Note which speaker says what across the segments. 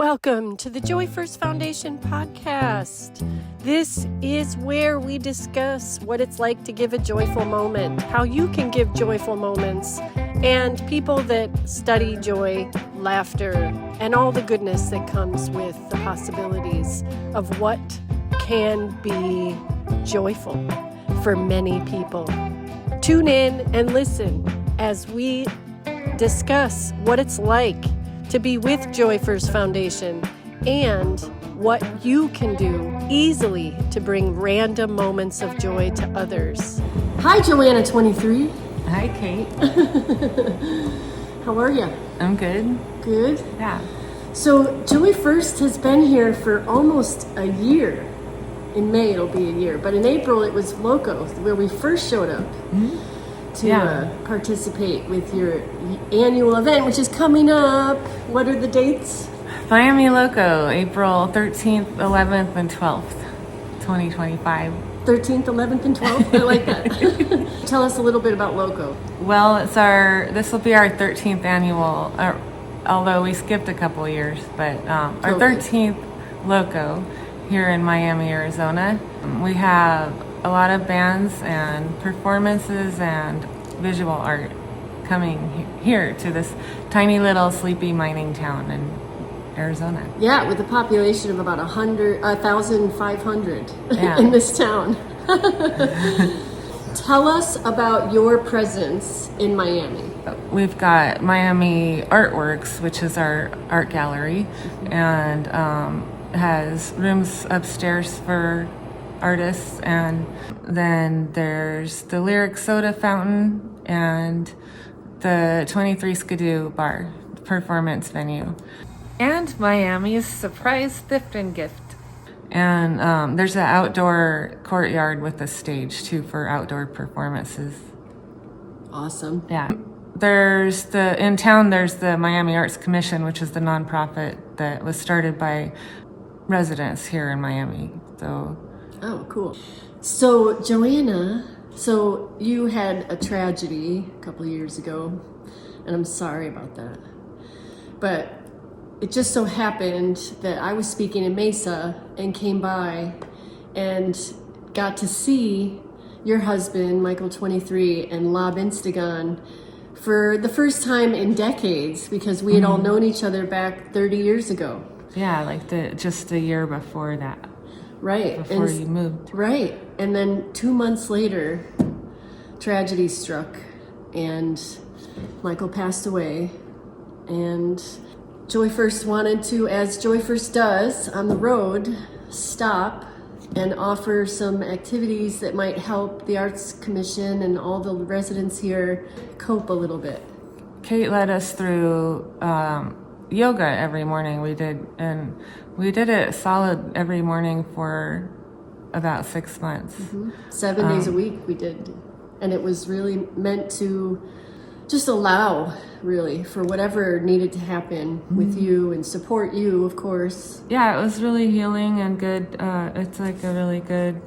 Speaker 1: Welcome to the Joy First Foundation podcast. This is where we discuss what it's like to give a joyful moment, how you can give joyful moments, and people that study joy, laughter, and all the goodness that comes with the possibilities of what can be joyful for many people. Tune in and listen as we discuss what it's like to be with Joy First Foundation and what you can do easily to bring random moments of joy to others. Hi, Joanna Twentythree.
Speaker 2: Hi, Kate.
Speaker 1: How are you?
Speaker 2: I'm good.
Speaker 1: Good?
Speaker 2: Yeah.
Speaker 1: So Joy First has been here for almost a year. In May it'll be a year, but in April it was Loco, where we first showed up. Mm-hmm. To participate with your annual event, which is coming up. What are the dates?
Speaker 2: Miami Loco, April 13th, 11th, and 12th, 2025.
Speaker 1: 13th, 11th, and 12th? I like that. Tell us a little bit about Loco.
Speaker 2: Well, this will be our 13th annual, although we skipped a couple years, but our 13th Loco here in Miami, Arizona. We have a lot of bands and performances and visual art coming here to this tiny little sleepy mining town in Arizona.
Speaker 1: Yeah, with a population of about 1,500
Speaker 2: yeah.
Speaker 1: in this town. Tell us about your presence in Miami.
Speaker 2: We've got Miami Artworks, which is our art gallery, and has rooms upstairs for artists, and then there's the Lyric Soda Fountain and the 23 Skidoo Bar performance venue, and Miami's Surprise Thrift and Gift. And there's an outdoor courtyard with a stage too for outdoor performances.
Speaker 1: Awesome.
Speaker 2: Yeah. In town there's the Miami Arts Commission, which is the nonprofit that was started by residents here in Miami.
Speaker 1: Oh, cool. So, Joanna, you had a tragedy a couple of years ago, and I'm sorry about that. But it just so happened that I was speaking in Mesa and came by and got to see your husband, Michael Twentythree, and Lob Instagon for the first time in decades, because we had all known each other back 30 years ago.
Speaker 2: Yeah, just the year before that.
Speaker 1: Right.
Speaker 2: Before you moved.
Speaker 1: Right. And then 2 months later, tragedy struck and Michael passed away. And Joy First wanted to, as Joy First does on the road, stop and offer some activities that might help the Arts Commission and all the residents here cope a little bit.
Speaker 2: Kate led us through yoga every morning. We did it solid every morning for about 6 months.
Speaker 1: 7 days a week we did. And it was really meant to just allow, really, for whatever needed to happen with you and support you, of course.
Speaker 2: Yeah, it was really healing and good. It's like a really good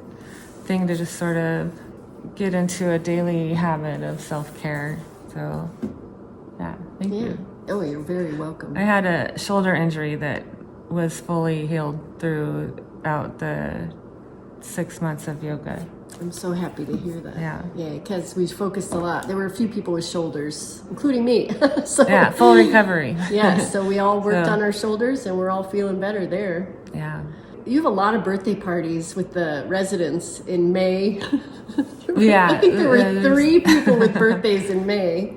Speaker 2: thing to just sort of get into a daily habit of self-care. So, yeah, thank you.
Speaker 1: Oh, you're very welcome.
Speaker 2: I had a shoulder injury that was fully healed throughout the 6 months of yoga.
Speaker 1: I'm so happy to hear that.
Speaker 2: Yeah.
Speaker 1: Yeah, because we focused a lot. There were a few people with shoulders, including me.
Speaker 2: Yeah, full recovery.
Speaker 1: Yeah, so we all worked on our shoulders and we're all feeling better there.
Speaker 2: Yeah.
Speaker 1: You have a lot of birthday parties with the residents in May.
Speaker 2: Yeah.
Speaker 1: I think there were 3 people with birthdays in May,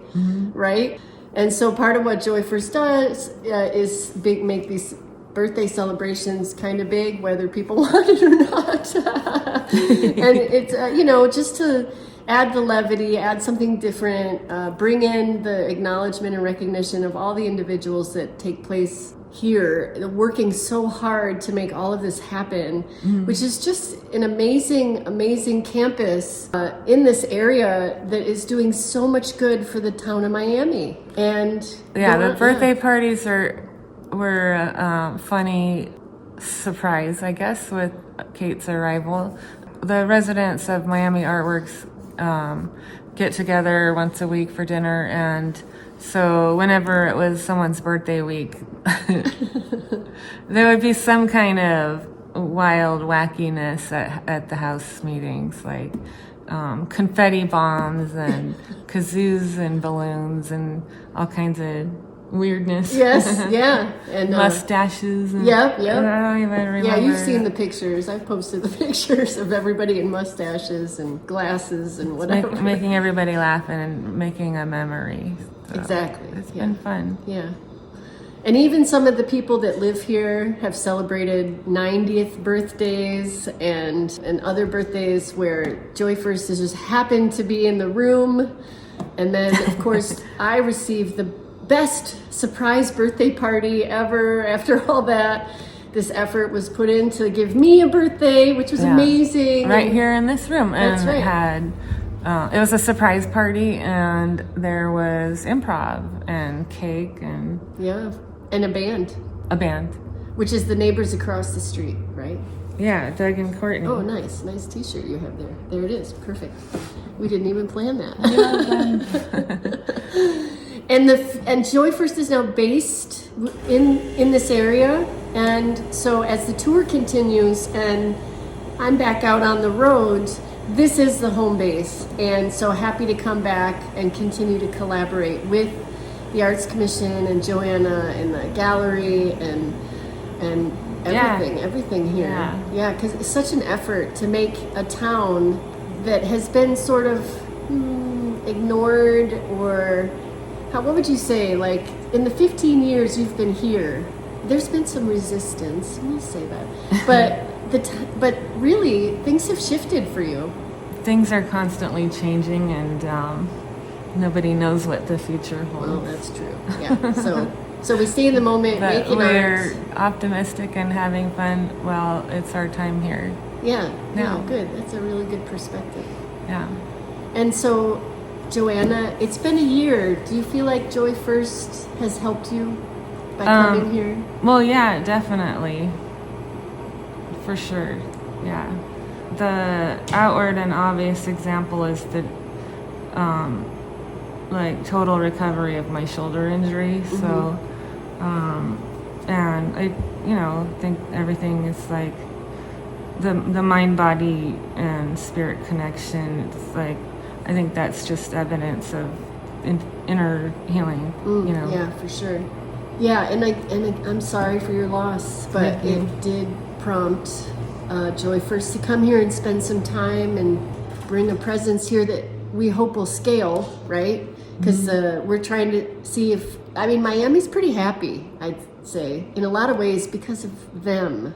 Speaker 1: right? And so part of what Joy First does is make these birthday celebrations kind of big, whether people want it or not. And it's, just to add the levity, add something different, bring in the acknowledgement and recognition of all the individuals that take place here, working so hard to make all of this happen, which is just an amazing campus in this area that is doing so much good for the town of Miami. And
Speaker 2: the birthday parties were a funny surprise, I guess, with Kate's arrival. The residents of Miami Artworks get together once a week for dinner, and so whenever it was someone's birthday week, there would be some kind of wild wackiness at the house meetings, like confetti bombs and kazoos and balloons and all kinds of weirdness.
Speaker 1: Yes, yeah. And
Speaker 2: mustaches. And,
Speaker 1: yep.
Speaker 2: I don't even remember.
Speaker 1: Yeah, you've seen the pictures. I've posted the pictures of everybody in mustaches and glasses and whatever.
Speaker 2: Making everybody laugh and making a memory. So
Speaker 1: exactly.
Speaker 2: It's been fun.
Speaker 1: Yeah. And even some of the people that live here have celebrated 90th birthdays and other birthdays where Joy First has just happened to be in the room. And then, of course, I received the best surprise birthday party ever after all that. This effort was put in to give me a birthday, which was amazing.
Speaker 2: Right here in this room.
Speaker 1: That's
Speaker 2: and
Speaker 1: right.
Speaker 2: It had, it was a surprise party, and there was improv and cake and...
Speaker 1: Yeah, and a band.
Speaker 2: A band.
Speaker 1: Which is the neighbors across the street, right?
Speaker 2: Yeah, Doug and Courtney.
Speaker 1: Oh, nice. Nice t-shirt you have there. There it is. Perfect. We didn't even plan that. And Joy First is now based in this area, and so as the tour continues and I'm back out on the road, this is the home base, and so happy to come back and continue to collaborate with the Arts Commission and Joanna and the gallery and everything here. Yeah, because it's such an effort to make a town that has been sort of ignored, or what would you say, like in the 15 years you've been here, there's been some resistance, we'll say that, but really things have shifted for you.
Speaker 2: Things are constantly changing, and nobody knows what the future holds.
Speaker 1: Well, that's true. Yeah. So we stay in the moment,
Speaker 2: but
Speaker 1: making
Speaker 2: we're
Speaker 1: art.
Speaker 2: optimistic and having fun while it's our time here.
Speaker 1: Yeah.
Speaker 2: Now.
Speaker 1: Yeah. Good. That's a really good perspective.
Speaker 2: Yeah.
Speaker 1: And so, Joanna, it's been a year. Do you feel like Joy First has helped you by coming here?
Speaker 2: Well, yeah, definitely. For sure. Yeah. The outward and obvious example is the total recovery of my shoulder injury. Mm-hmm. So, and I, think everything is like the mind, body, and spirit connection. It's like, I think that's just evidence of inner healing.
Speaker 1: Yeah, for sure. Yeah, and I'm sorry for your loss, but it did prompt Joy First to come here and spend some time and bring a presence here that we hope will scale, right? Because we're trying to see if, Miami's pretty happy, I'd say, in a lot of ways because of them.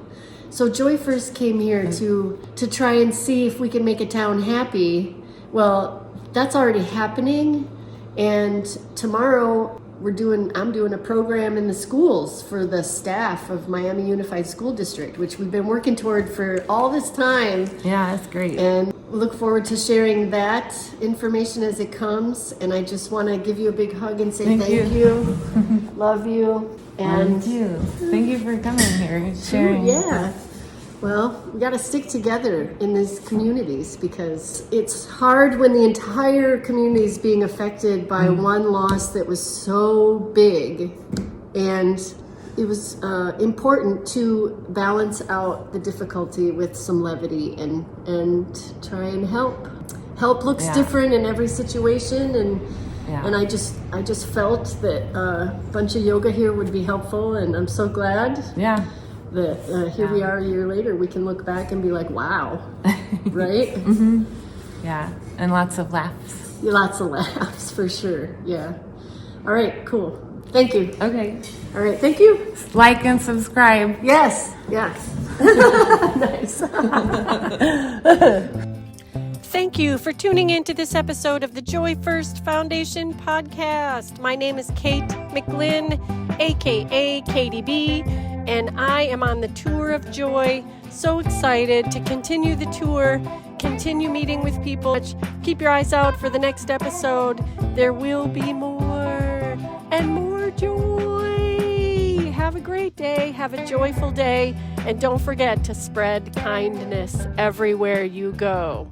Speaker 1: So Joy First came here to try and see if we can make a town happy. Well, that's already happening, and tomorrow I'm doing a program in the schools for the staff of Miami Unified School District, which we've been working toward for all this time.
Speaker 2: Yeah, that's great.
Speaker 1: And look forward to sharing that information as it comes. And I just want to give you a big hug and say thank you. Love you. And
Speaker 2: thank you for coming here and sharing.
Speaker 1: Yeah. Well, we got to stick together in these communities because it's hard when the entire community is being affected by one loss that was so big. And it was important to balance out the difficulty with some levity and try and help. Help looks different in every situation, and I just felt that a bunch of yoga here would be helpful, and I'm so glad. Yeah. That here we are a year later, we can look back and be like, wow, right?
Speaker 2: Mm-hmm. Yeah, and lots of laughs.
Speaker 1: Lots of laughs, for sure, yeah. All right, cool. Thank you.
Speaker 2: Okay.
Speaker 1: All right, thank you.
Speaker 2: Like and subscribe.
Speaker 1: Yes. Nice. Thank you for tuning in to this episode of the Joy First Foundation podcast. My name is Kate McGlynn, aka KDB, and I am on the tour of joy. So excited to continue the tour, continue meeting with people. Keep your eyes out for the next episode. There will be more and more joy. Have a great day. Have a joyful day. And don't forget to spread kindness everywhere you go.